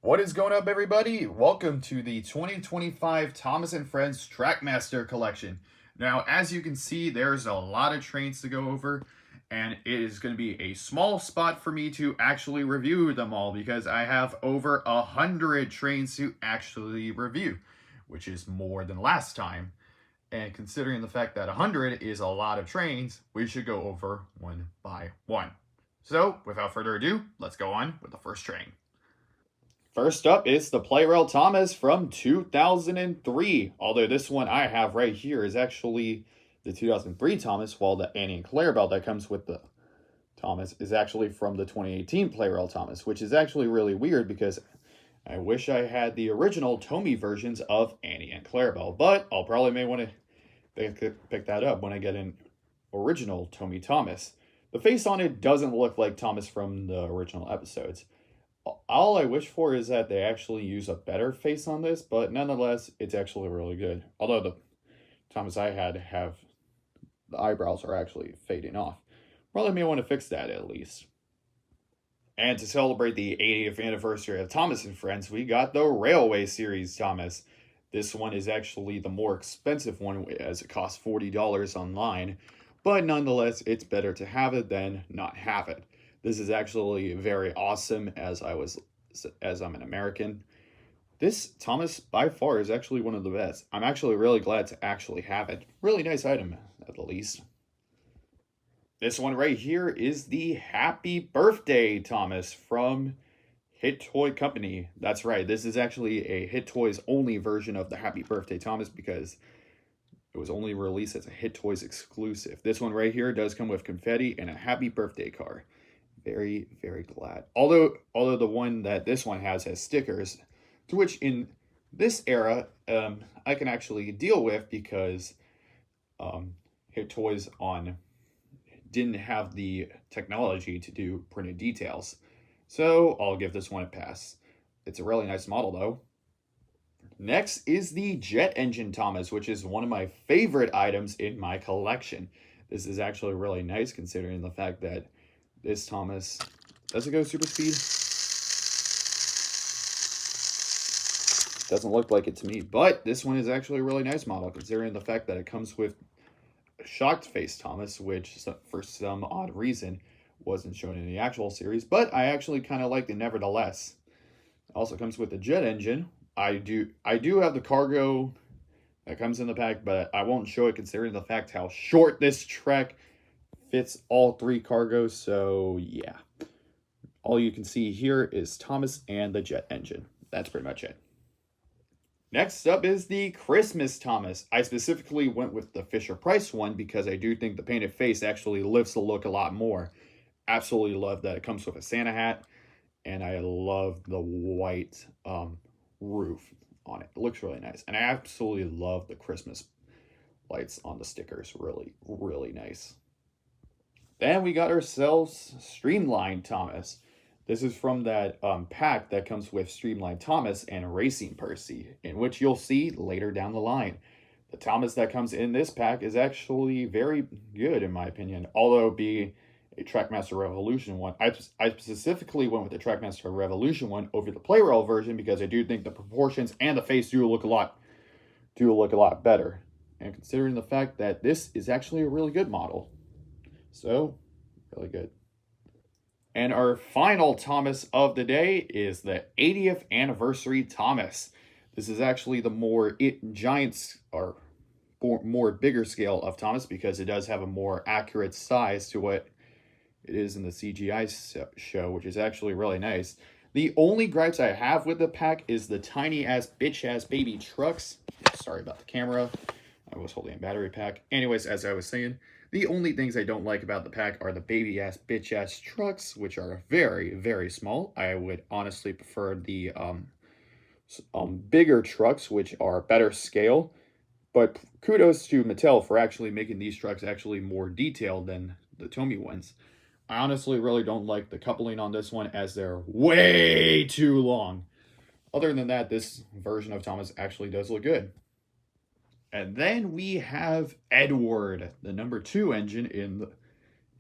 What is going up, everybody? Welcome to the 2025 Thomas and Friends Trackmaster collection. Now, as you can see, there's a lot of trains to go over, and it is going to be a small spot for me to actually review them all because I have over 100 trains to actually review, which is more than last time. And considering the fact that 100 is a lot of trains, we should go over one by one. So, without further ado, let's go on with the first train. First up is the Playrail Thomas from 2003. Although this one I have right here is actually the 2003 Thomas, while the Annie and Clarabelle that comes with the Thomas is actually from the 2018 Playrail Thomas, which is actually really weird because I wish I had the original Tomy versions of Annie and Clarabelle, but I'll probably may want to pick that up when I get an original Tomy Thomas. The face on it doesn't look like Thomas from the original episodes. All I wish for is that they actually use a better face on this, but nonetheless, it's actually really good. Although the Thomas I had have the eyebrows are actually fading off. Probably may want to fix that at least. And to celebrate the 80th anniversary of Thomas and Friends, we got the Railway Series Thomas. This one is actually the more expensive one as it costs $40 online, but nonetheless, it's better to have it than not have it. This is actually very awesome as I'm an American. This Thomas by far is actually one of the best. I'm actually really glad to actually have it. Really nice item at the least. This one right here is the Happy Birthday Thomas from Hit Toy Company. That's right. This is actually a Hit Toys only version of the Happy Birthday Thomas because it was only released as a Hit Toys exclusive. This one right here does come with confetti and a happy birthday card. Very, very glad. Although the one that this one has stickers, to which in this era I can actually deal with because Hit Toys didn't have the technology to do printed details. So I'll give this one a pass. It's a really nice model though. Next is the Jet Engine Thomas, which is one of my favorite items in my collection. This is actually really nice considering the fact that this Thomas, does it go super speed? Doesn't look like it to me, but this one is actually a really nice model considering the fact that it comes with a shocked face Thomas, which for some odd reason wasn't shown in the actual series, but I actually kind of liked it nevertheless. It also comes with the jet engine. I do have the cargo that comes in the pack, but I won't show it considering the fact how short this trek fits all three cargoes. So yeah, all you can see here is Thomas and the jet engine. That's pretty much it. Next up is the Christmas Thomas. I specifically went with the Fisher Price one because I do think the painted face actually lifts the look a lot more. Absolutely love that it comes with a Santa hat, and I love the white roof on it. It looks really nice, and I absolutely love the Christmas lights on the stickers. Really, really nice. Then we got ourselves Streamlined Thomas. This is from that pack that comes with Streamlined Thomas and Racing Percy, in which you'll see later down the line. The Thomas that comes in this pack is actually very good, in my opinion, although being a Trackmaster Revolution one. I specifically went with the Trackmaster Revolution one over the Playrail version because I do think the proportions and the face do look a lot better. And considering the fact that this is actually a really good model. So, really good. And our final Thomas of the day is the 80th anniversary Thomas. This is actually the more giants or more bigger scale of Thomas because it does have a more accurate size to what it is in the CGI show, which is actually really nice. The only gripes I have with the pack is the tiny ass bitch ass baby trucks. Sorry about the camera. I was holding a battery pack. Anyways, as I was saying, the only things I don't like about the pack are the baby ass bitch ass trucks, which are very, very small. I would honestly prefer the bigger trucks, which are better scale. But kudos to Mattel for actually making these trucks actually more detailed than the Tomy ones. I honestly really don't like the coupling on this one as they're way too long. Other than that, this version of Thomas actually does look good. And then we have Edward, the number 2 engine in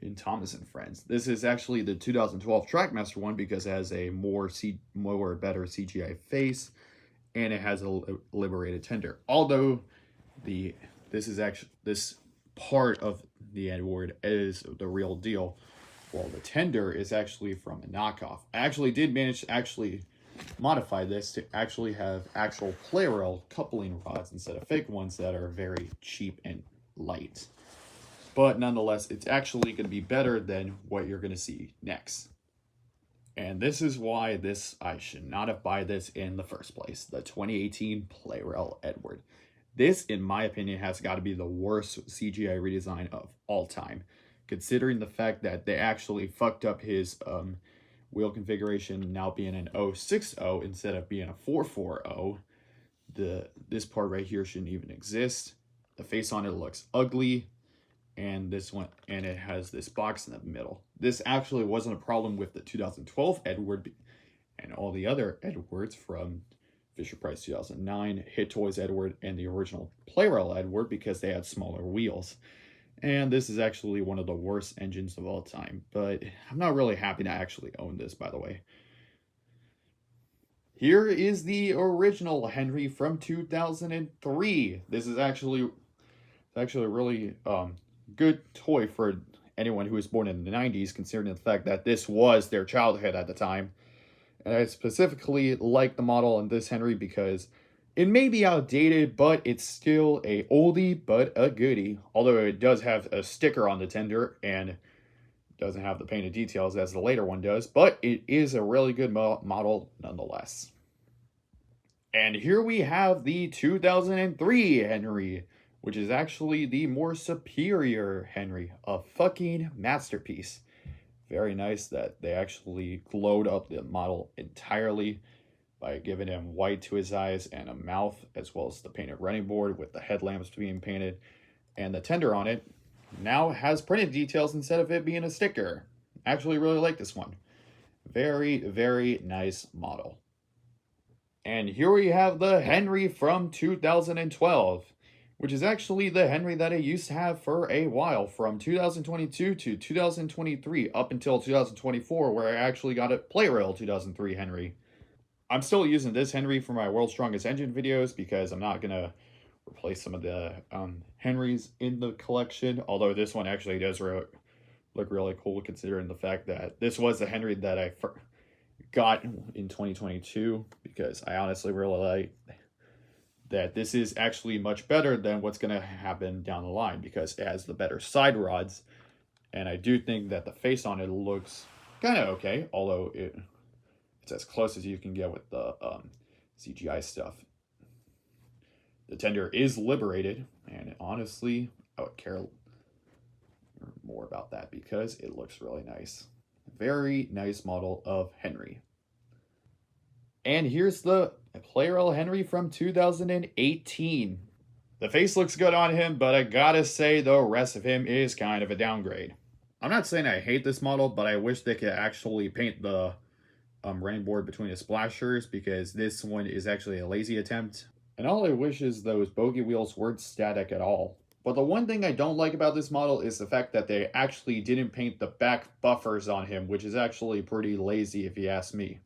in Thomas and Friends. This is actually the 2012 Trackmaster one because it has a more better CGI face, and it has a liberated tender. Although this part of the Edward is the real deal, while the tender is actually from a knockoff. I actually did manage to actually modify this to actually have actual play rail coupling rods instead of fake ones that are very cheap and light. But nonetheless, it's actually going to be better than what you're going to see next. And this is why I should not have bought this in the first place. The 2018 Play Rail Edward. This, in my opinion, has got to be the worst CGI redesign of all time, considering the fact that they actually fucked up his wheel configuration now being an 060 instead of being a 440. This part right here shouldn't even exist. The face on it looks ugly, and it has this box in the middle. This actually wasn't a problem with the 2012 Edward and all the other Edwards from Fisher-Price 2009, Hit Toys Edward, and the original Play-Rail Edward because they had smaller wheels. And this is actually one of the worst engines of all time, but I'm not really happy to actually own this, by the way. Here is the original Henry from 2003. This is actually a really good toy for anyone who was born in the 90s, considering the fact that this was their childhood at the time. And I specifically like the model in this Henry because it may be outdated, but it's still a oldie but a goodie. Although it does have a sticker on the tender and doesn't have the painted details as the later one does, but it is a really good model nonetheless. And here we have the 2003 Henry, which is actually the more superior Henry, a fucking masterpiece. Very nice that they actually glowed up the model entirely by giving him white to his eyes and a mouth, as well as the painted running board with the headlamps being painted. And the tender on it now has printed details instead of it being a sticker. Actually really like this one. Very, very nice model. And here we have the Henry from 2012. Which is actually the Henry that I used to have for a while, from 2022 to 2023, up until 2024, where I actually got a Play Rail 2003 Henry. I'm still using this Henry for my World's Strongest Engine videos because I'm not going to replace some of the Henrys in the collection, although this one actually does look really cool considering the fact that this was the Henry that I got in 2022, because I honestly really like that this is actually much better than what's going to happen down the line because it has the better side rods. And I do think that the face on it looks kind of okay, although it's as close as you can get with the CGI stuff. The tender is liberated, and honestly, I would care more about that because it looks really nice. Very nice model of Henry. And here's the Play Rail Henry from 2018. The face looks good on him, but I gotta say the rest of him is kind of a downgrade. I'm not saying I hate this model, but I wish they could actually paint the running board between the splashers, because this one is actually a lazy attempt. And all I wish is those bogey wheels weren't static at all. But the one thing I don't like about this model is the fact that they actually didn't paint the back buffers on him, which is actually pretty lazy if you ask me.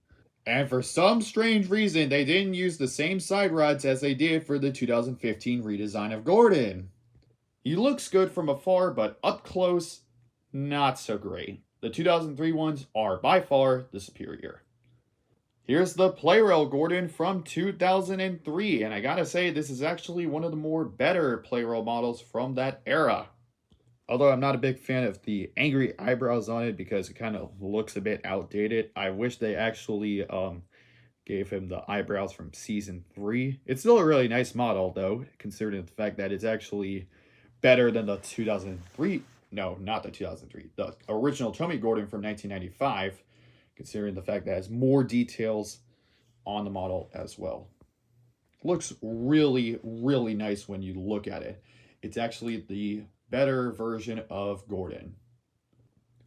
And for some strange reason, they didn't use the same side rods as they did for the 2015 redesign of Gordon. He looks good from afar, but up close, not so great. The 2003 ones are by far the superior. Here's the Play Rail Gordon from 2003, and I gotta say, this is actually one of the more better Play Rail models from that era. Although I'm not a big fan of the angry eyebrows on it because it kind of looks a bit outdated. I wish they actually gave him the eyebrows from season 3. It's still a really nice model though, considering the fact that it's actually better than the 2003. No, not the 2003. The original Tomy Gordon from 1995, considering the fact that it has more details on the model as well. Looks really, really nice when you look at it. It's actually the better version of Gordon.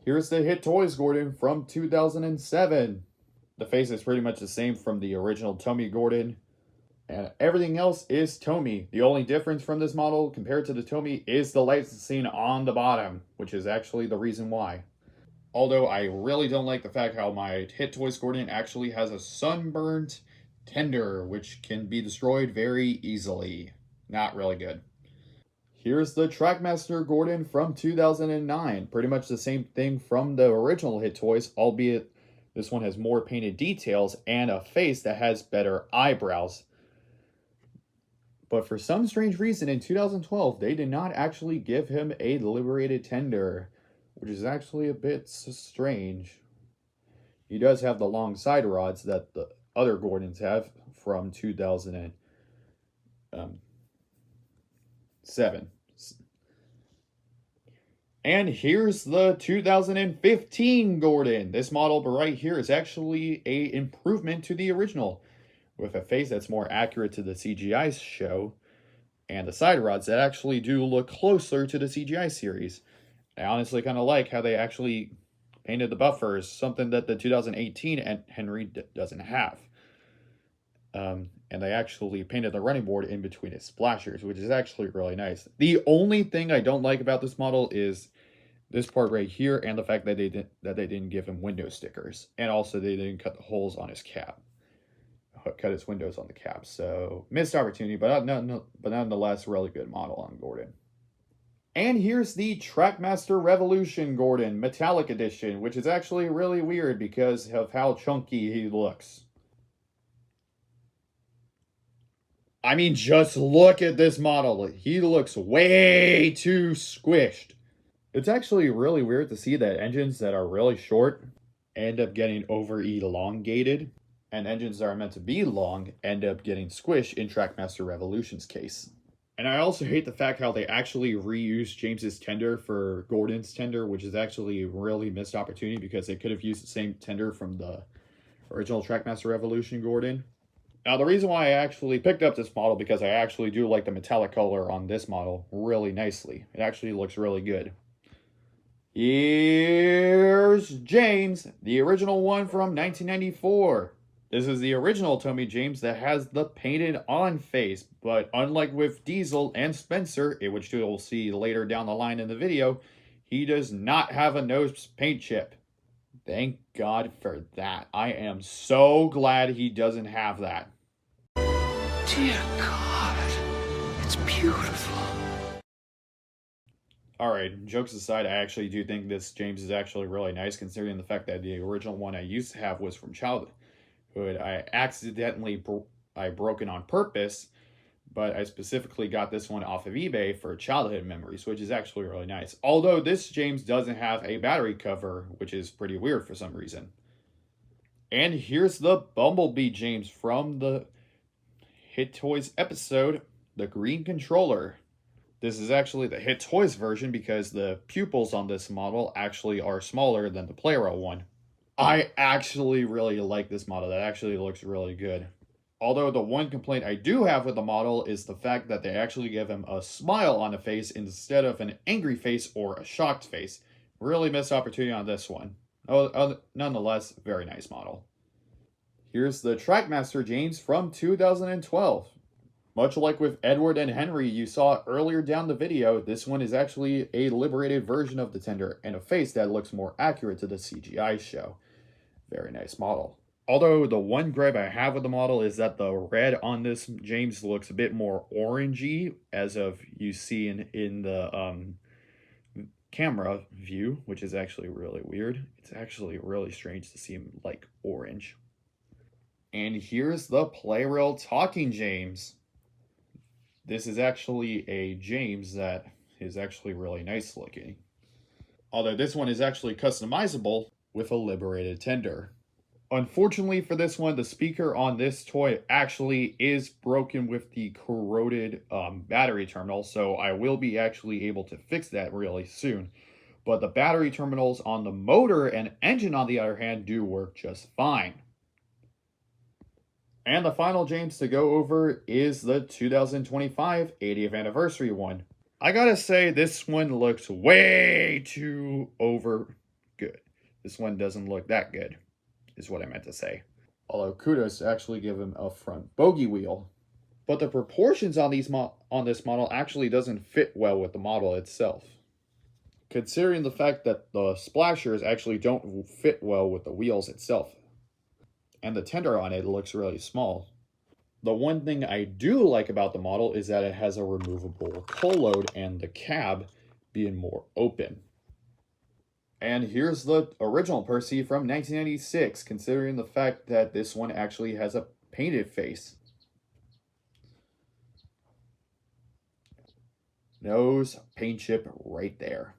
Here's the Hit Toys Gordon from 2007. The face is pretty much the same from the original Tomy Gordon, And everything else is Tomy. The only difference from this model compared to the Tomy is the licensing on the bottom, which is actually the reason why. Although I really don't like the fact how my Hit Toys Gordon actually has a sunburned tender, which can be destroyed very easily. Not really good. Here's the Trackmaster Gordon from 2009. Pretty much the same thing from the original Hit Toys, albeit this one has more painted details and a face that has better eyebrows. But for some strange reason, in 2012, they did not actually give him a liberated tender, which is actually a bit strange. He does have the long side rods that the other Gordons have from 2007. And here's the 2015 Gordon. This model right here is actually an improvement to the original, with a face that's more accurate to the CGI show, and the side rods that actually do look closer to the CGI series. I honestly kind of like how they actually painted the buffers, something that the 2018 Henry doesn't have. And they actually painted the running board in between its splashers, which is actually really nice. The only thing I don't like about this model is this part right here, and the fact that they didn't give him window stickers, and also they didn't cut the holes on his cap, cut his windows on the cap. So missed opportunity, but nonetheless, really good model on Gordon. And here's the Trackmaster Revolution Gordon Metallic Edition, which is actually really weird because of how chunky he looks. I mean, just look at this model. He looks way too squished. It's actually really weird to see that engines that are really short end up getting over elongated, and engines that are meant to be long end up getting squished in Trackmaster Revolution's case. And I also hate the fact how they actually reused James's tender for Gordon's tender, which is actually a really missed opportunity because they could have used the same tender from the original Trackmaster Revolution Gordon. Now, the reason why I actually picked up this model because I actually do like the metallic color on this model really nicely. It actually looks really good. Here's James, the original one from 1994. This is the original Tomy James that has the painted on face, but unlike with Diesel and Spencer, which you'll see later down the line in the video, he does not have a nose paint chip. Thank God for that. I am so glad he doesn't have that. Dear God, it's beautiful. Alright, jokes aside, I actually do think this James is actually really nice, considering the fact that the original one I used to have was from childhood. I accidentally broke it on purpose, but I specifically got this one off of eBay for childhood memories, which is actually really nice. Although this James doesn't have a battery cover, which is pretty weird for some reason. And here's the Bumblebee James from the Hit Toys episode, The Green Controller. This is actually the Hit Toys version because the pupils on this model actually are smaller than the Playro one. I actually really like this model. That actually looks really good. Although the one complaint I do have with the model is the fact that they actually give him a smile on the face instead of an angry face or a shocked face. Really missed opportunity on this one. Nonetheless, very nice model. Here's the Trackmaster James from 2012. Much like with Edward and Henry you saw earlier down the video, this one is actually a liberated version of the tender and a face that looks more accurate to the CGI show. Very nice model. Although the one gripe I have with the model is that the red on this James looks a bit more orangey, as of you see in the camera view, which is actually really weird. It's actually really strange to see him like orange. And here's the Playrail Talking James. This is actually a James that is actually really nice looking. Although this one is actually customizable with a liberated tender. Unfortunately for this one, the speaker on this toy actually is broken with the corroded battery terminal, so I will be actually able to fix that really soon. But the battery terminals on the motor and engine, on the other hand, do work just fine. And the final James to go over is the 2025 80th anniversary one. I gotta say, this one looks way too over good. This one doesn't look that good, is what I meant to say. Although kudos to actually give him a front bogey wheel. But the proportions on this model actually doesn't fit well with the model itself, considering the fact that the splashers actually don't fit well with the wheels itself, and the tender on it looks really small. The one thing I do like about the model is that it has a removable coal load and the cab being more open. And here's the original Percy from 1996, considering the fact that this one actually has a painted face. Nose paint chip right there.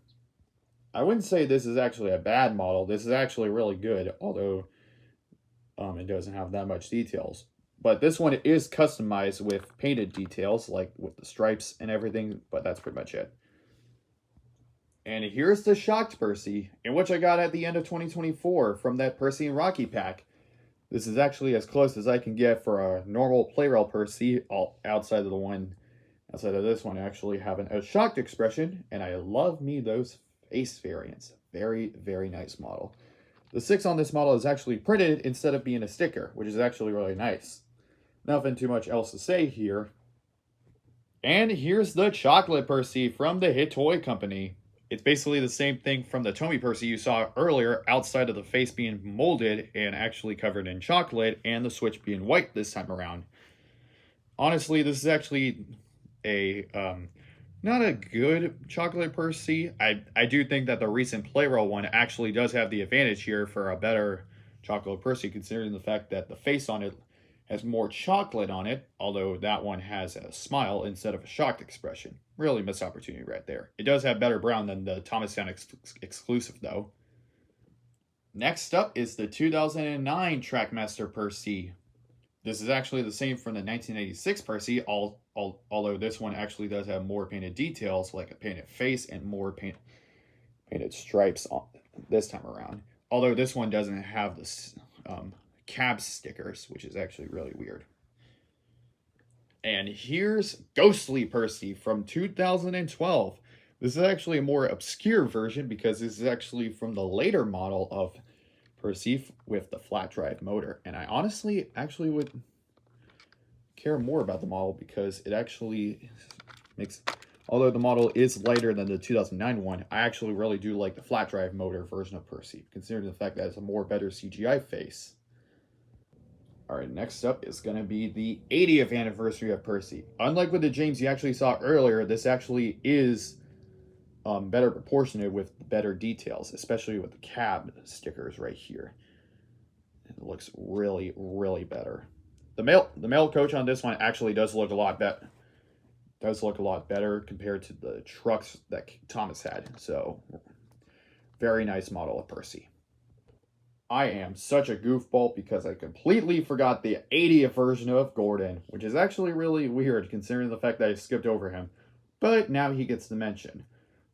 I wouldn't say this is actually a bad model. This is actually really good, although it doesn't have that much details. But this one is customized with painted details, like with the stripes and everything, but that's pretty much it. And here's the Shocked Percy, in which I got at the end of 2024 from that Percy and Rocky pack. This is actually as close as I can get for a normal Playrail Percy, outside of this one actually having a shocked expression, and I love me those face variants. Very, very nice model. The 6 on this model is actually printed instead of being a sticker, which is actually really nice. Nothing too much else to say here. And here's the Chocolate Percy from the Hit Toy Company. It's basically the same thing from the Tomy Percy you saw earlier, outside of the face being molded and actually covered in chocolate, and the switch being white this time around. Honestly, this is actually a not a good Chocolate Percy. I do think that the recent Playroll one actually does have the advantage here for a better Chocolate Percy, considering the fact that the face on it has more chocolate on it, although that one has a smile instead of a shocked expression. Really missed opportunity right there. It does have better brown than the Thomastown exclusive, though. Next up is the 2009 Trackmaster Percy. This is actually the same from the 1986 Percy, although this one actually does have more painted details, like a painted face and more painted stripes on this time around. Although this one doesn't have this cab stickers, which is actually really weird. And here's Ghostly Percy from 2012. This is actually a more obscure version because this is actually from the later model of Percy with the flat drive motor. And I honestly actually would care more about the model because it actually makes, although the model is lighter than the 2009 one, I actually really do like the flat drive motor version of Percy, considering the fact that it's a more better CGI face. Alright, next up is going to be the 80th anniversary of Percy. Unlike with the James you actually saw earlier, this actually is better proportionate with better details, especially with the cab stickers right here. It looks really, really better. The male coach on this one actually does look a lot better. Compared to the trucks that Thomas had. So, very nice model of Percy. I am such a goofball because I completely forgot the 80th version of Gordon, which is actually really weird considering the fact that I skipped over him. But now he gets the mention.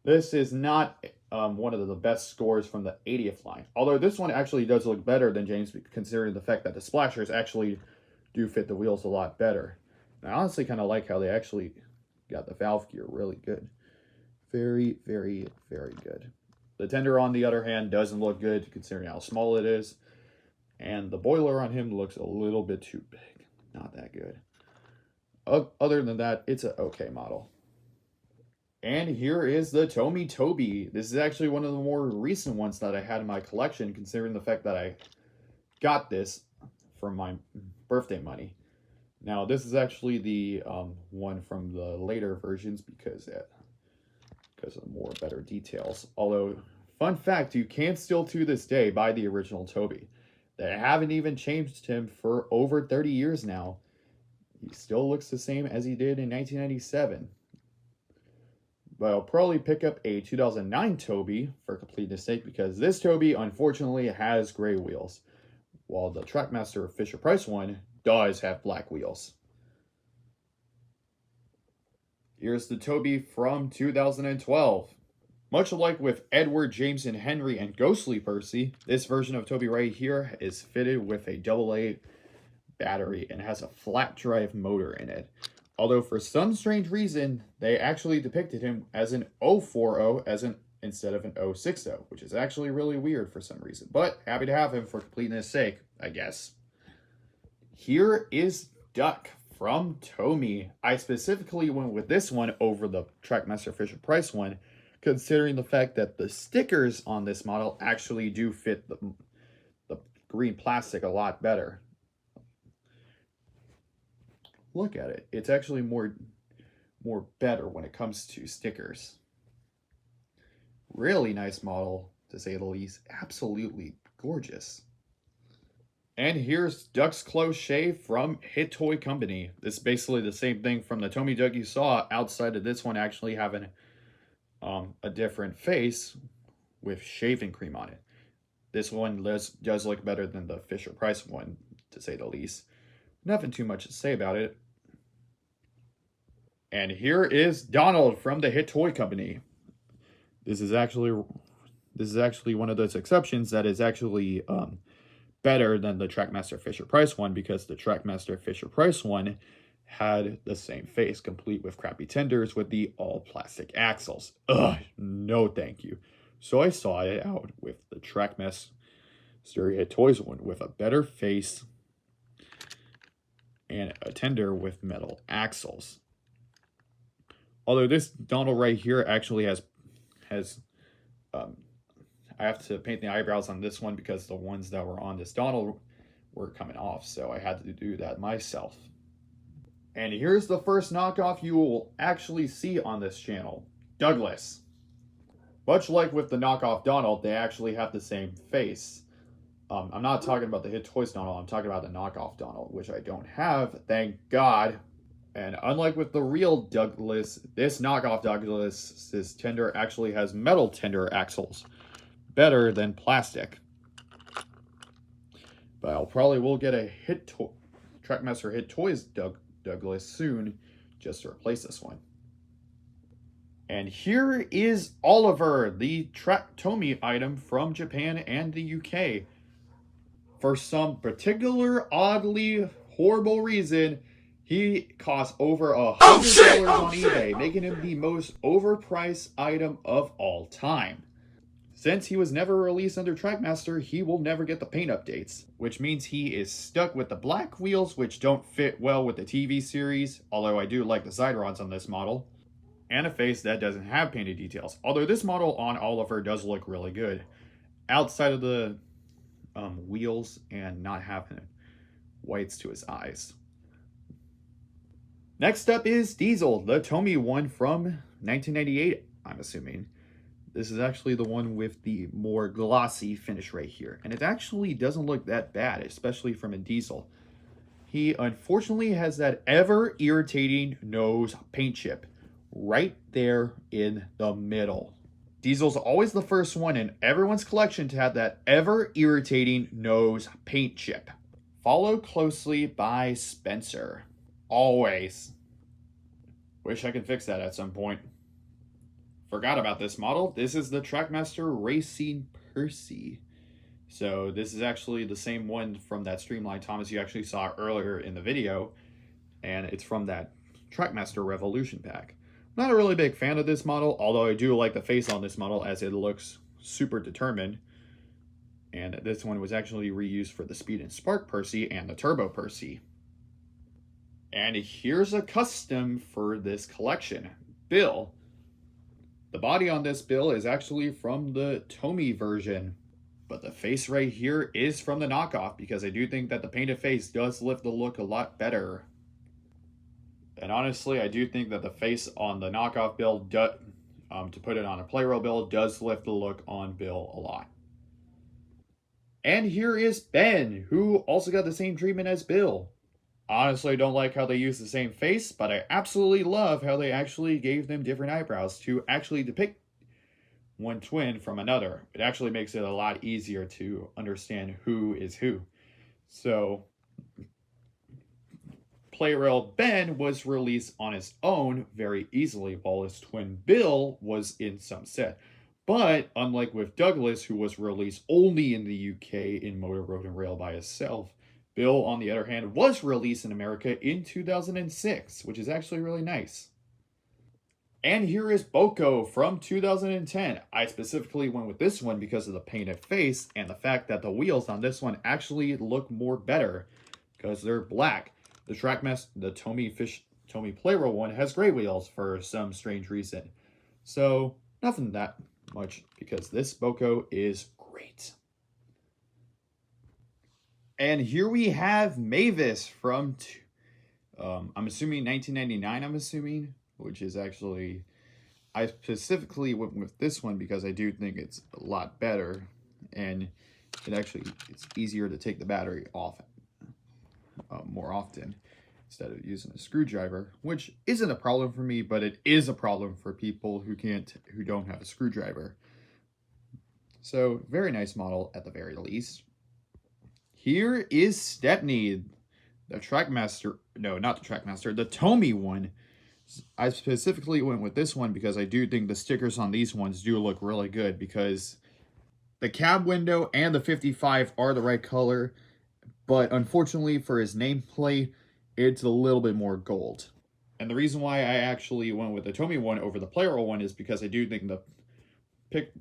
This is not one of the best scores from the 80th line. Although this one actually does look better than James, considering the fact that the splashers actually do fit the wheels a lot better. And I honestly kind of like how they actually got the valve gear really good. Very, very, very good. The tender, on the other hand, doesn't look good considering how small it is. And the boiler on him looks a little bit too big. Not that good. Other than that, it's an okay model. And here is the Toby. This is actually one of the more recent ones that I had in my collection, considering the fact that I got this from my birthday money. Now, this is actually the one from the later versions because of more better details. Although, fun fact, you can still to this day buy the original Toby. They haven't even changed him for over 30 years now. He still looks the same as he did in 1997. But I'll probably pick up a 2009 Toby for completeness sake because this Toby unfortunately has gray wheels, while the Trackmaster Fisher-Price one does have black wheels. Here's the Toby from 2012. Much like with Edward, James, and Henry and Ghostly Percy, this version of Toby right here is fitted with a AA battery and has a flat drive motor in it. Although for some strange reason, they actually depicted him as an 040 instead of an 060, which is actually really weird for some reason. But happy to have him for completeness sake, I guess. Here is Duck from Tomy. I specifically went with this one over the Trackmaster Fisher-Price one, considering the fact that the stickers on this model actually do fit the green plastic a lot better. Look at it. It's actually more better when it comes to stickers. Really nice model, to say the least. Absolutely gorgeous. And here's Duck's Close Shave from Hit Toy Company. This is basically the same thing from the Tomy Duck you saw, outside of this one actually having a different face with shaving cream on it. This one does look better than the Fisher-Price one, to say the least. Nothing too much to say about it. And here is Donald from the Hit Toy Company. This is actually one of those exceptions that is actually better than the Trackmaster Fisher-Price one, because the Trackmaster Fisher-Price one had the same face, complete with crappy tenders with the all-plastic axles. Ugh, no thank you. So I saw it out with the Trackmaster Hit Toys one with a better face and a tender with metal axles. Although this Donald right here actually has I have to paint the eyebrows on this one because the ones that were on this Donald were coming off, so I had to do that myself. And here's the first knockoff you will actually see on this channel, Douglas. Much like with the knockoff Donald, they actually have the same face. I'm not talking about the Hit Toys Donald, I'm talking about the knockoff Donald, which I don't have, thank God. And unlike with the real Douglas, this knockoff Douglas's tender actually has metal tender axles. Better than plastic. But I'll probably will get a Trackmaster Hit Toys Douglas soon, just to replace this one. And here is Oliver, the Tomy item from Japan and the UK. For some particular, oddly horrible reason, he costs over $100 on eBay, making him the most overpriced item of all time. Since he was never released under Trackmaster, he will never get the paint updates, which means he is stuck with the black wheels, which don't fit well with the TV series, although I do like the side rods on this model, and a face that doesn't have painted details, although this model on Oliver does look really good, outside of the wheels and not having whites to his eyes. Next up is Diesel, the Tomy one from 1998, I'm assuming. This is actually the one with the more glossy finish right here. And it actually doesn't look that bad, especially from a Diesel. He unfortunately has that ever-irritating nose paint chip right there in the middle. Diesel's always the first one in everyone's collection to have that ever-irritating nose paint chip. Followed closely by Spencer. Always. Wish I could fix that at some point. Forgot about this model. This is the Trackmaster Racing Percy. So this is actually the same one from that Streamline Thomas you actually saw earlier in the video. And it's from that Trackmaster Revolution pack. Not a really big fan of this model, although I do like the face on this model as it looks super determined. And this one was actually reused for the Speed and Spark Percy and the Turbo Percy. And here's a custom for this collection. Bill. The body on this Bill is actually from the Tomy version, but the face right here is from the knockoff because I do think that the painted face does lift the look a lot better. And honestly, I do think that the face on the knockoff Bill, to put it on a Playroll Bill, does lift the look on Bill a lot. And here is Ben, who also got the same treatment as Bill. Honestly, I don't like how they use the same face, but I absolutely love how they actually gave them different eyebrows to actually depict one twin from another. It actually makes it a lot easier to understand who is who. So, Playrail Ben was released on his own very easily, while his twin Bill was in some set. But, unlike with Douglas, who was released only in the UK in Motor Road and Rail by himself, Bill, on the other hand, was released in America in 2006, which is actually really nice. And here is Boko from 2010. I specifically went with this one because of the painted face and the fact that the wheels on this one actually look more better because they're black. The Trackmaster, the Tomy Playroll one has gray wheels for some strange reason. So nothing that much because this Boko is great. And here we have Mavis from, I'm assuming 1999, I'm assuming, which is actually, I specifically went with this one because I do think it's a lot better. And it's easier to take the battery off more often instead of using a screwdriver, which isn't a problem for me, but it is a problem for people who don't have a screwdriver. So very nice model at the very least. Here is Stepney, the Trackmaster. No, not the Trackmaster, the Tomy one. I specifically went with this one because I do think the stickers on these ones do look really good because the cab window and the 55 are the right color, but unfortunately for his nameplate, it's a little bit more gold. And the reason why I actually went with the Tomy one over the Playroll one is because I do think the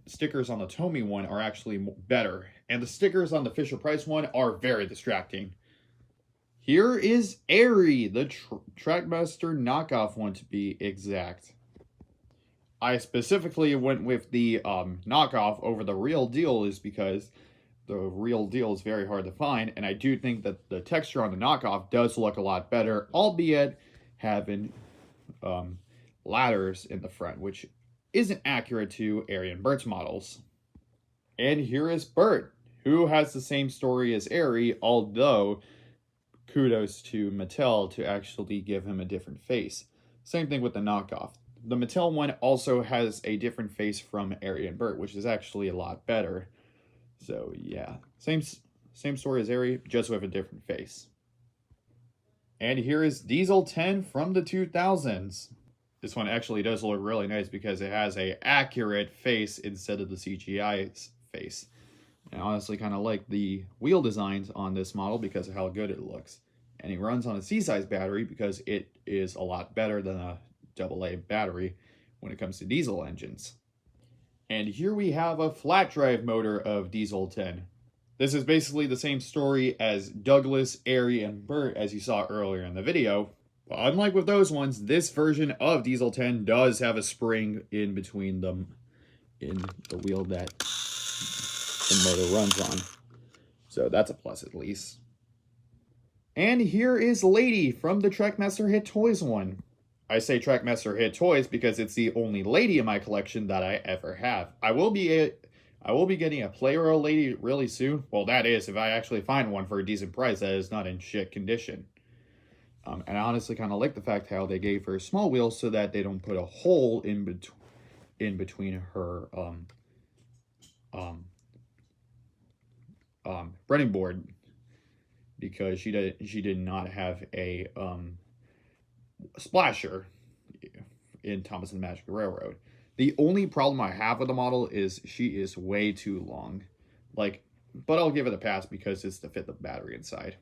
stickers on the Tomy one are actually better. And the stickers on the Fisher-Price one are very distracting. Here is Airy, the Trackmaster knockoff one to be exact. I specifically went with the knockoff over the real deal is because the real deal is very hard to find. And I do think that the texture on the knockoff does look a lot better, albeit having ladders in the front, which isn't accurate to Airy and Bert's models. And here is Bert, who has the same story as Airy, although kudos to Mattel to actually give him a different face. Same thing with the knockoff. The Mattel one also has a different face from Airy and Bert, which is actually a lot better. So yeah, same story as Airy, just with a different face. And here is Diesel 10 from the 2000s. This one actually does look really nice because it has a accurate face instead of the CGI face. I honestly kind of like the wheel designs on this model because of how good it looks. And it runs on a C-size battery because it is a lot better than a AA battery when it comes to diesel engines. And here we have a flat drive motor of Diesel 10. This is basically the same story as Douglas, Airy, and Bert as you saw earlier in the video. But unlike with those ones, this version of Diesel 10 does have a spring in between them in the wheel that the motor runs on. So that's a plus at least. And here is Lady from the Trackmaster Hit Toys one. I say Trackmaster Hit Toys because it's the only Lady in my collection that I ever have. I will be getting a Playroll Lady really soon. Well, that is if I actually find one for a decent price that is not in shit condition. And I honestly kind of like the fact how they gave her small wheels so that they don't put a hole in between her running board because she did not have a splasher in Thomas and the Magic Railroad. The only problem I have with the model is she is way too long. But I'll give it a pass because it's to fit the battery inside.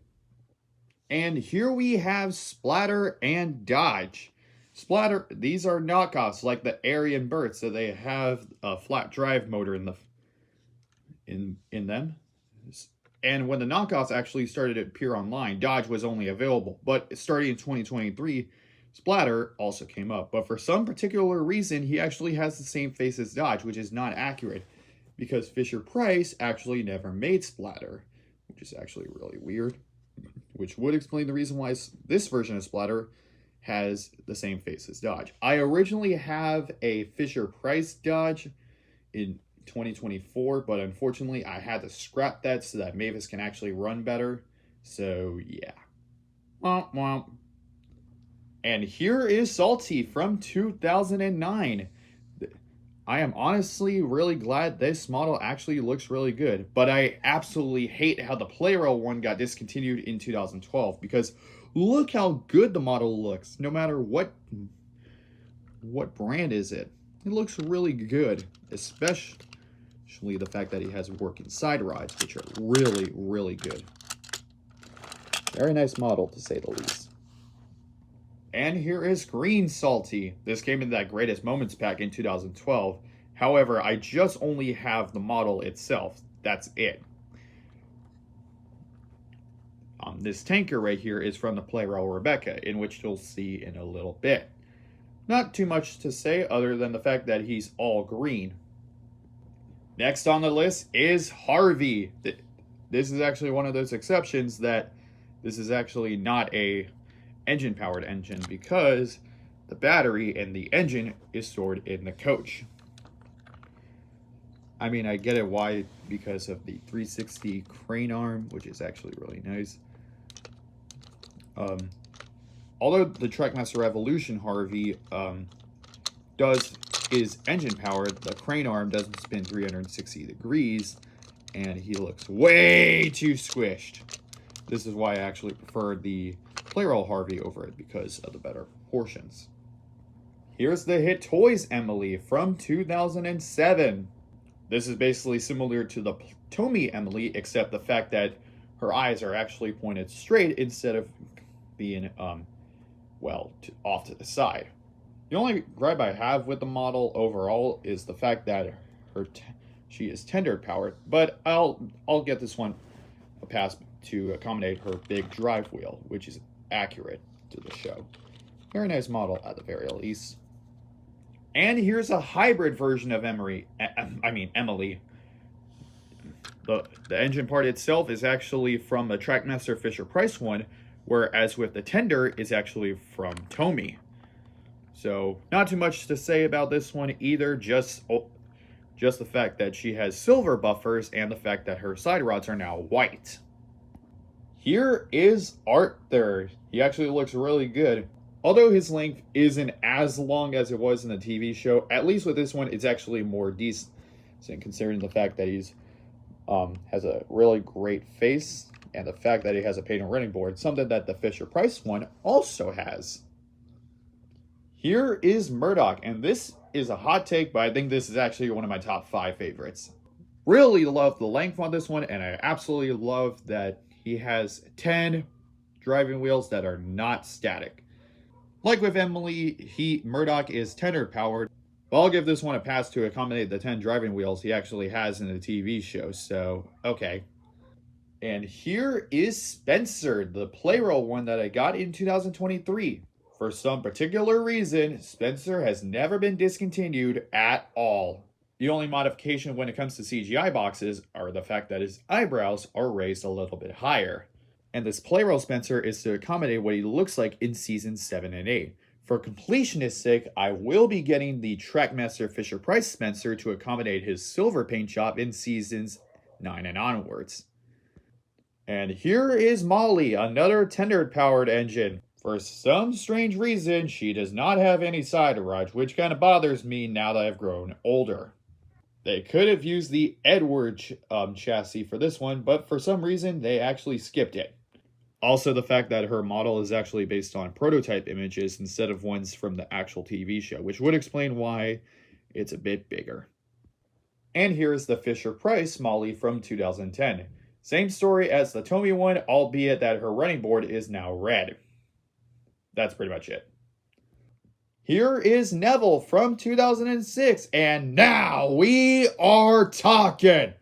And here we have Splatter and Dodge. Splatter, these are knockoffs like the Airy and Bert, so they have a flat drive motor in them. And when the knockoffs actually started to appear online, Dodge was only available. But starting in 2023, Splatter also came up. But for some particular reason, he actually has the same face as Dodge, which is not accurate. Because Fisher-Price actually never made Splatter, which is actually really weird. Which would explain the reason why this version of Splatter has the same face as Dodge. I originally have a Fisher-Price Dodge in 2024, but unfortunately I had to scrap that so that Mavis can actually run better. So yeah. Womp womp. And here is Salty from 2009. I am honestly really glad this model actually looks really good, but I absolutely hate how the Playroll one got discontinued in 2012 because look how good the model looks, no matter what brand is it. It looks really good, especially the fact that he has working side rods, which are really, really good. Very nice model, to say the least. And here is Green Salty. This came in that Greatest Moments pack in 2012. However, I just only have the model itself. That's it. this tanker right here is from the Playrel Rebecca, in which you'll see in a little bit. Not too much to say other than the fact that he's all green. Next on the list is Harvey. This is actually one of those exceptions that this is actually not a engine-powered engine because the battery and the engine is stored in the coach. I mean, I get it why, because of the 360 crane arm, which is actually really nice. Although the Trackmaster Revolution Harvey is engine powered, the crane arm doesn't spin 360 degrees, and he looks way too squished. This is why I actually prefer the Playrel Harvey over it, because of the better proportions. Here's the Hit Toys Emily from 2007. This is basically similar to the Tomy Emily, except the fact that her eyes are actually pointed straight instead of being, off to the side. The only gripe I have with the model overall is the fact that she is tender powered, but I'll get this one a pass to accommodate her big drive wheel, which is accurate to the show. Very nice model at the very least. And here's a hybrid version of Emily. The engine part itself is actually from the Trackmaster Fisher-Price one, whereas with the tender is actually from Tomy. So not too much to say about this one either, just the fact that she has silver buffers and the fact that her side rods are now white. Here is Arthur. He actually looks really good. Although his length isn't as long as it was in the TV show, at least with this one, it's actually more decent, considering the fact that he's has a really great face and the fact that he has a painted running board, something that the Fisher-Price one also has. Here is Murdoch, and this is a hot take, but I think this is actually one of my top 5 favorites. Really love the length on this one, and I absolutely love that he has 10 driving wheels that are not static. Like with Emily, Murdoch is tender powered, but I'll give this one a pass to accommodate the 10 driving wheels he actually has in the TV show, so okay. And here is Spencer, the Playrel one that I got in 2023. For some particular reason, Spencer has never been discontinued at all. The only modification when it comes to CGI boxes are the fact that his eyebrows are raised a little bit higher. And this Playrel Spencer is to accommodate what he looks like in seasons 7 and 8. For completionist's sake, I will be getting the Trackmaster Fisher-Price Spencer to accommodate his silver paint job in seasons 9 and onwards. And here is Molly, another tender-powered engine. For some strange reason, she does not have any side rods, which kind of bothers me now that I've grown older. They could have used the Edward chassis for this one, but for some reason, they actually skipped it. Also, the fact that her model is actually based on prototype images instead of ones from the actual TV show, which would explain why it's a bit bigger. And here's the Fisher-Price Molly from 2010. Same story as the Tomy one, albeit that her running board is now red. That's pretty much it. Here is Neville from 2006, and now we are talking!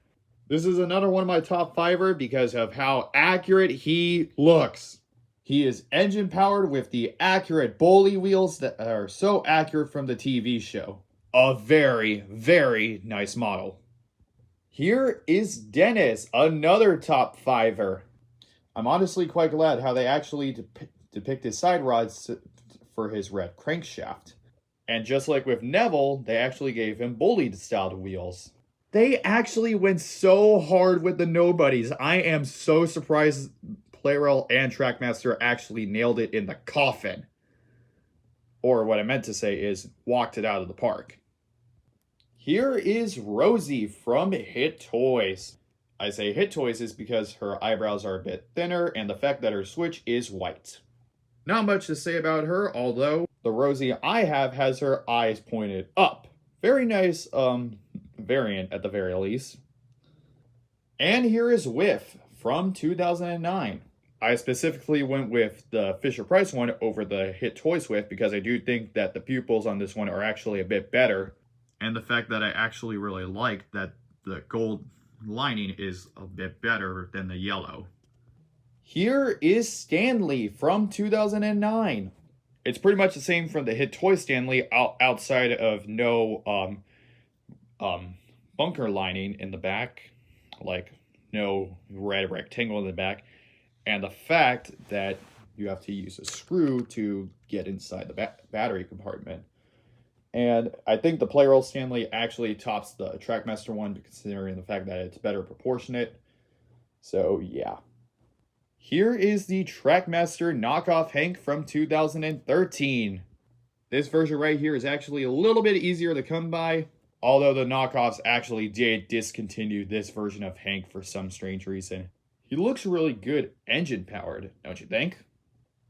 This is another one of my top 5er because of how accurate he looks. He is engine powered with the accurate Boley wheels that are so accurate from the TV show. A very, very nice model. Here is Dennis, another top 5er. I'm honestly quite glad how they actually depict his side rods for his red crankshaft. And just like with Neville, they actually gave him Boley styled wheels. They actually went so hard with the nobodies. I am so surprised Playrel and Trackmaster actually nailed it in the coffin. Or what I meant to say is walked it out of the park. Here is Rosie from Hit Toys. I say Hit Toys is because her eyebrows are a bit thinner and the fact that her switch is white. Not much to say about her, although the Rosie I have has her eyes pointed up. Very nice variant at the very least. And here is Whiff from 2009. I specifically went with the Fisher-Price one over the Hit Toys Whiff because I do think that the pupils on this one are actually a bit better. And the fact that I actually really like that the gold lining is a bit better than the yellow. Here is Stanley from 2009. It's pretty much the same from the hit toy Stanley outside of no bunker lining in the back, like no red rectangle in the back, and the fact that you have to use a screw to get inside the battery compartment. And I think the Playroll Stanley actually tops the Trackmaster one, considering the fact that it's better proportionate. So yeah. Here is the Trackmaster knockoff Hank from 2013. This version right here is actually a little bit easier to come by, although the knockoffs actually did discontinue this version of Hank for some strange reason. He looks really good engine powered, don't you think?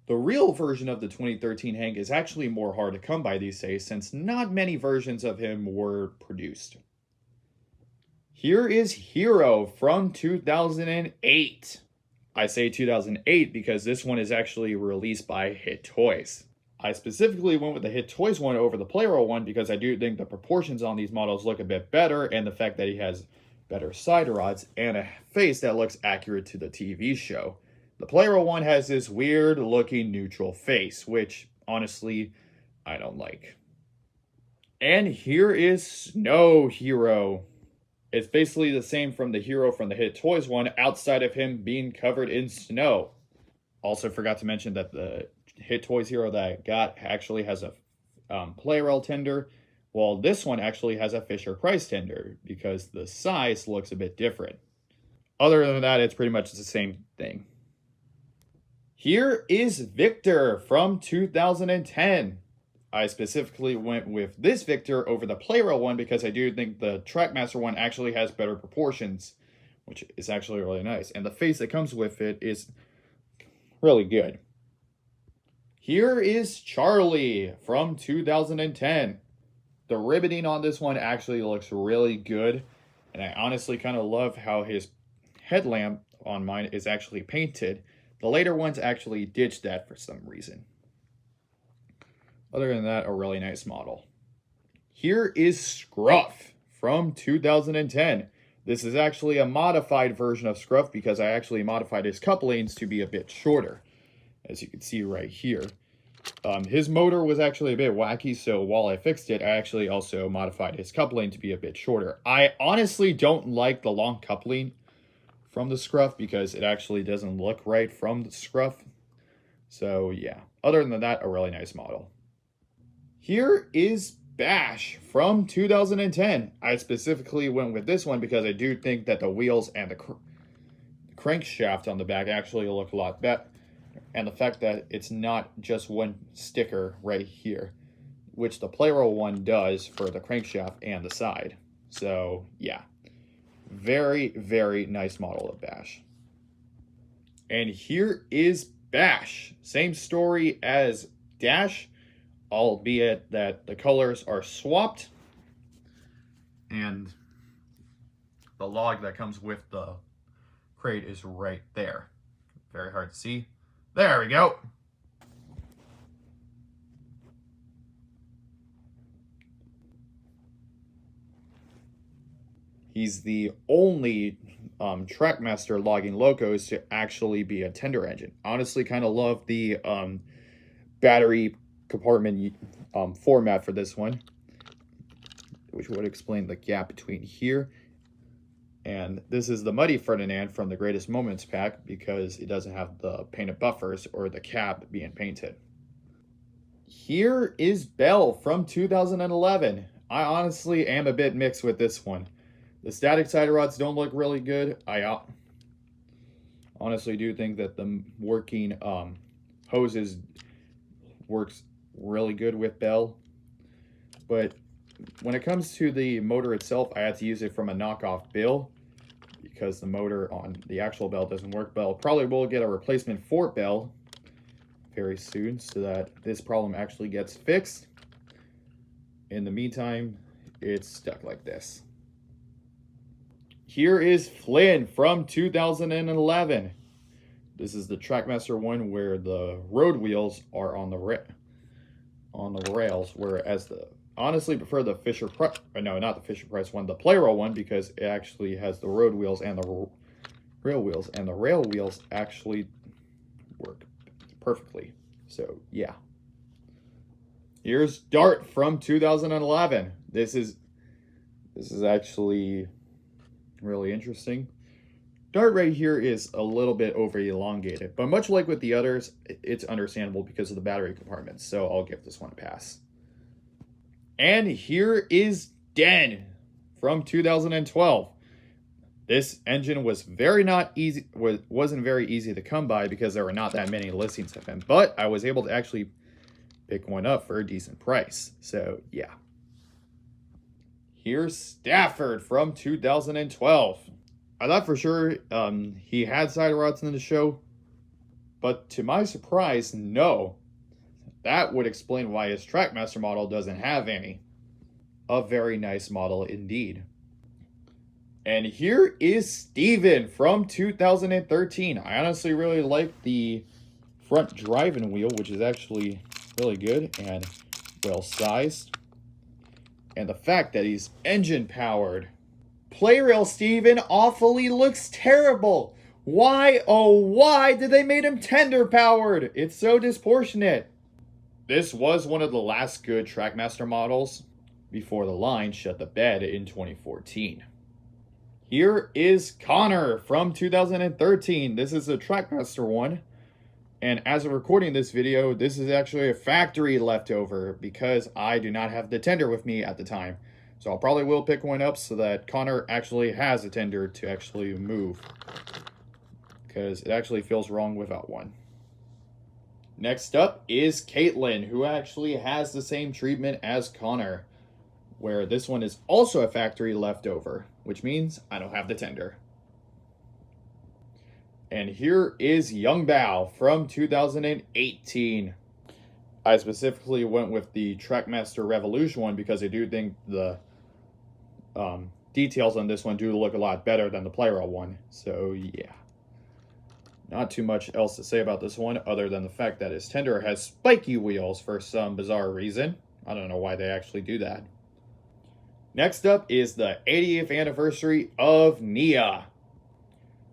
The real version of the 2013 Hank is actually more hard to come by these days, since not many versions of him were produced. Here is Hero from 2008. I say 2008 because this one is actually released by Hit Toys. I specifically went with the Hit Toys one over the Playroll one because I do think the proportions on these models look a bit better, and the fact that he has better side rods and a face that looks accurate to the TV show. The Playroll one has this weird looking neutral face, which honestly, I don't like. And here is Snow Hero. It's basically the same from the Hero from the Hit Toys one, outside of him being covered in snow. Also forgot to mention that the Hit Toys Hero that I got actually has a Playroll tender, while this one actually has a Fisher-Price tender, because the size looks a bit different. Other than that, it's pretty much the same thing. Here is Victor from 2010. I specifically went with this Victor over the Playroll one because I do think the Trackmaster one actually has better proportions, which is actually really nice. And the face that comes with it is really good. Here is Charlie from 2010. The ribbiting on this one actually looks really good. And I honestly kind of love how his headlamp on mine is actually painted. The later ones actually ditched that for some reason. Other than that, a really nice model. Here is Scruff from 2010. This is actually a modified version of Scruff because I actually modified his couplings to be a bit shorter, as you can see right here. His motor was actually a bit wacky, so while I fixed it, I actually also modified his coupling to be a bit shorter. I honestly don't like the long coupling from the Scruff because it actually doesn't look right from the Scruff. So yeah, other than that, a really nice model. Here is Bash from 2010. I specifically went with this one because I do think that the wheels and the crankshaft on the back actually look a lot better. And the fact that it's not just one sticker right here, which the Playroll one does for the crankshaft and the side. So yeah, very, very nice model of Bash. And here is Bash. Same story as Dash, albeit that the colors are swapped. And the log that comes with the crate is right there. Very hard to see. There we go. He's the only Trackmaster logging locos to actually be a tender engine. Honestly, kind of love the battery compartment format for this one, which would explain the gap between here. And this is the Muddy Ferdinand from the Greatest Moments pack because it doesn't have the painted buffers or the cap being painted. Here is Belle from 2011. I honestly am a bit mixed with this one. The static side rods don't look really good. I honestly do think that the working hoses works really good with Belle. But when it comes to the motor itself, I had to use it from a knockoff Belle because the motor on the actual Belle doesn't work. Belle probably will get a replacement for Belle very soon so that this problem actually gets fixed. In the meantime, it's stuck like this. Here is Flynn from 2011. This is the Trackmaster one where the road wheels are on the rails, whereas honestly prefer the Fisher-Price, no, not the Fisher-Price one, the Playroll one, because it actually has the road wheels and the rail wheels, and the rail wheels actually work perfectly. So yeah. Here's Dart from 2011. This is actually really interesting. Dart right here is a little bit over elongated, but much like with the others, it's understandable because of the battery compartments, so I'll give this one a pass. And here is Den from 2012. This engine was wasn't very easy to come by because there were not that many listings of him, but I was able to actually pick one up for a decent price. So yeah. Here's Stafford from 2012. I thought for sure he had side rods in the show, but to my surprise, no. That would explain why his Trackmaster model doesn't have any. A very nice model indeed. And here is Steven from 2013. I honestly really like the front driving wheel, which is actually really good and well sized. And the fact that he's engine powered. Playrail Steven awfully looks terrible. Why, oh why did they make him tender powered? It's so disproportionate. This was one of the last good Trackmaster models before the line shut the bed in 2014. Here is Connor from 2013. This is a Trackmaster one. And as of recording this video, this is actually a factory leftover because I do not have the tender with me at the time. So I'll probably will pick one up so that Connor actually has a tender to actually move, because it actually feels wrong without one. Next up is Caitlin, who actually has the same treatment as Connor, where this one is also a factory leftover, which means I don't have the tender. And here is Young Bao from 2018. I specifically went with the Trackmaster Revolution one because I do think the details on this one do look a lot better than the Playrail one. So yeah. Not too much else to say about this one other than the fact that his tender has spiky wheels for some bizarre reason. I don't know why they actually do that. Next up is the 80th anniversary of Nia.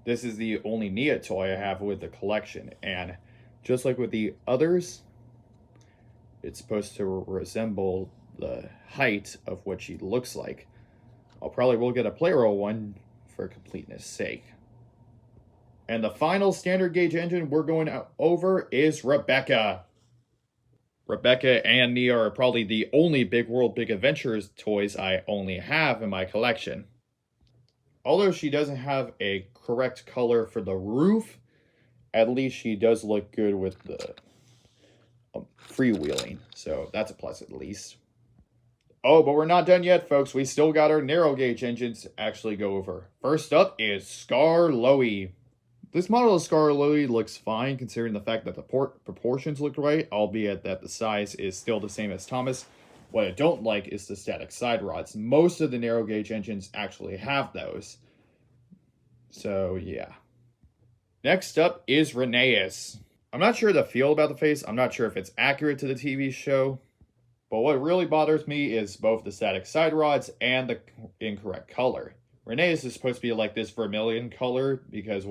This is the only Nia toy I have with the collection, and just like with the others, it's supposed to resemble the height of what she looks like. I'll probably will get a Playrail one for completeness sake. And the final standard gauge engine we're going over is Rebecca. Rebecca and Nia are probably the only Big World Big Adventures toys I only have in my collection. Although she doesn't have a correct color for the roof, at least she does look good with the freewheeling. So that's a plus at least. Oh, but we're not done yet, folks. We still got our narrow gauge engines to actually go over. First up is Scar Loey. This model of Scar Loey looks fine considering the fact that the proportions look right, albeit that the size is still the same as Thomas. What I don't like is the static side rods. Most of the narrow gauge engines actually have those. So yeah. Next up is Rheneas. I'm not sure the feel about the face. I'm not sure if it's accurate to the TV show. But what really bothers me is both the static side rods and the incorrect color. Rheneas is supposed to be like this vermilion color because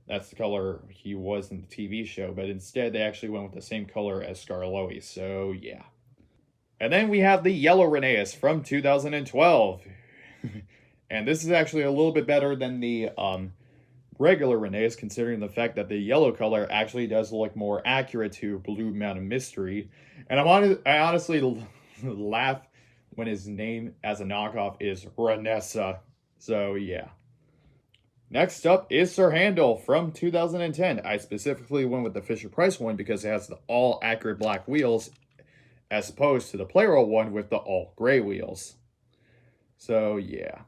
that's the color he was in the TV show, but instead they actually went with the same color as Scar Loey, so yeah. And then we have the yellow Rheneas from 2012. And this is actually a little bit better than the regular Rheneas, considering the fact that the yellow color actually does look more accurate to Blue Mountain Mystery. And I honestly laugh when his name as a knockoff is Renessa, so yeah. Next up is Sir Handel from 2010. I specifically went with the Fisher-Price one because it has the all-accurate black wheels as opposed to the Playrail one with the all-gray wheels. So, yeah.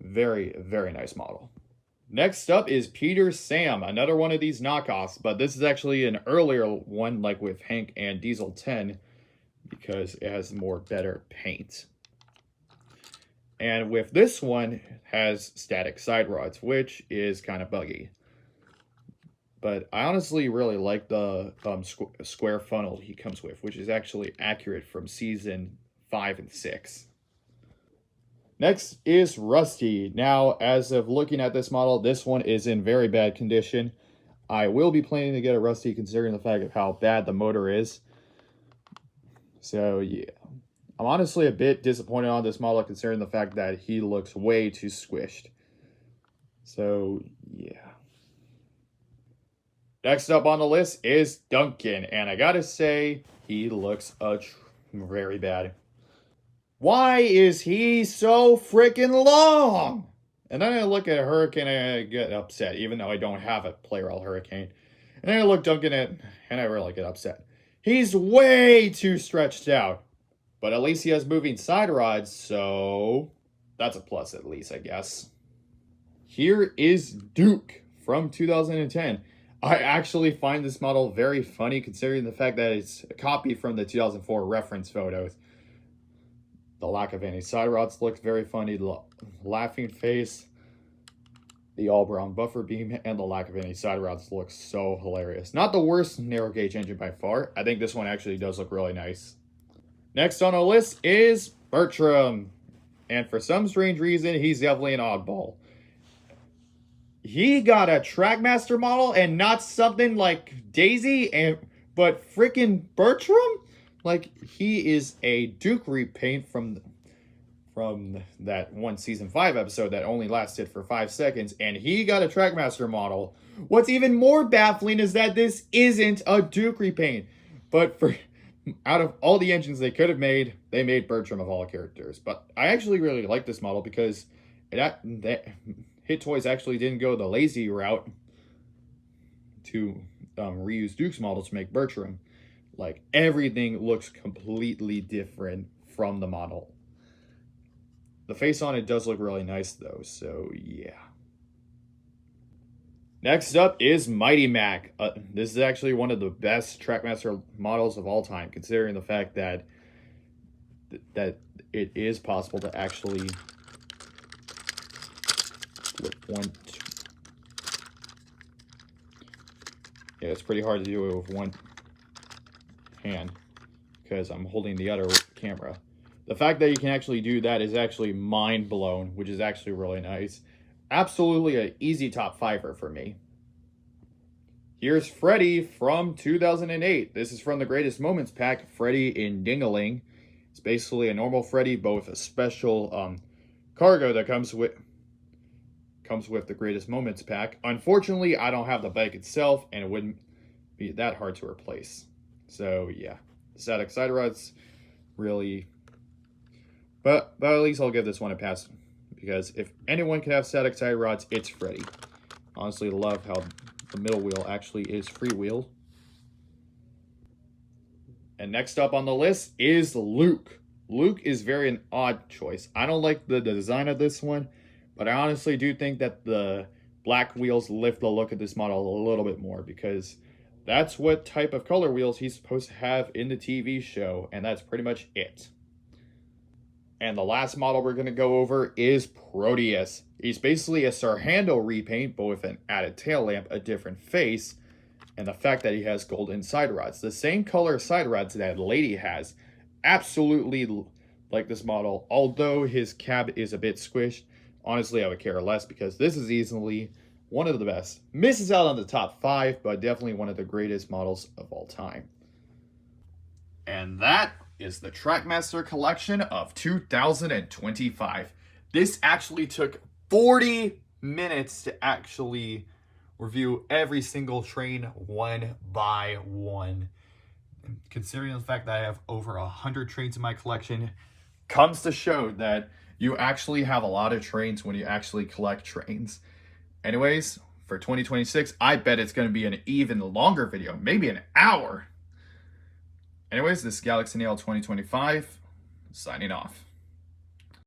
Very, very nice model. Next up is Peter Sam, another one of these knockoffs, but this is actually an earlier one like with Hank and Diesel 10 because it has more better paint. And with this one, it has static side rods, which is kind of buggy. But I honestly really like the square funnel he comes with, which is actually accurate from season 5 and 6. Next is Rusty. Now, as of looking at this model, this one is in very bad condition. I will be planning to get a Rusty considering the fact of how bad the motor is. So yeah, I'm honestly a bit disappointed on this model considering the fact that he looks way too squished. So yeah. Next up on the list is Duncan, and I gotta say, he looks very bad. Why is he so freaking long? And then I look at Hurricane and I get upset, even though I don't have a player all Hurricane. And then I look Duncan at, and I really get upset. He's way too stretched out. But at least he has moving side rods, so that's a plus at least, I guess. Here is Duke from 2010. I actually find this model very funny considering the fact that it's a copy from the 2004 reference photos. The lack of any side rods looks very funny. The laughing face, the all-brown buffer beam, and the lack of any side rods looks so hilarious. Not the worst narrow gauge engine by far. I think this one actually does look really nice. Next on our list is Bertram. And for some strange reason, he's definitely an oddball. He got a Trackmaster model and not something like Daisy, but freaking Bertram? Like, he is a Duke repaint from that one season 5 episode that only lasted for 5 seconds, and he got a Trackmaster model. What's even more baffling is that this isn't a Duke repaint. But out of all the engines they could have made, they made Bertram of all characters. But I actually really like this model because Hit Toys actually didn't go the lazy route to reuse Duke's models to make Bertram. Like, everything looks completely different from the model. The face on it does look really nice, though, so yeah. Next up is Mighty Mac. This is actually one of the best Trackmaster models of all time, considering the fact that it is possible to actually flip one. Yeah, it's pretty hard to do it with one hand because I'm holding the other camera. The fact that you can actually do that is actually mind blown, which is actually really nice. Absolutely an easy top 5er for me. Here's Freddy from 2008. This is from the Greatest Moments pack, Freddy in Ding-a-Ling. It's basically a normal Freddy, but with a special cargo that comes with the Greatest Moments pack. Unfortunately, I don't have the bike itself, and it wouldn't be that hard to replace. So yeah, static side rods really, but at least I'll give this one a pass because if anyone can have static side rods, it's Freddy. Honestly, love how the middle wheel actually is freewheel. And next up on the list is Luke. Luke is very an odd choice. I don't like the design of this one, but I honestly do think that the black wheels lift the look of this model a little bit more because that's what type of color wheels he's supposed to have in the TV show, and that's pretty much it. And the last model we're going to go over is Proteus. He's basically a Sarhando repaint, but with an added tail lamp, a different face, and the fact that he has golden side rods. The same color side rods that Lady has. Absolutely like this model, although his cab is a bit squished. Honestly, I would care less because this is easily one of the best. Misses out on the top 5, but definitely one of the greatest models of all time. And that is the Trackmaster collection of 2025. This actually took 40 minutes to actually review every single train one by one. And considering the fact that I have over 100 trains in my collection, comes to show that you actually have a lot of trains when you actually collect trains. Anyways, for 2026, I bet it's going to be an even longer video, maybe an hour. Anyways, this is Galaxy Nail 2025, signing off.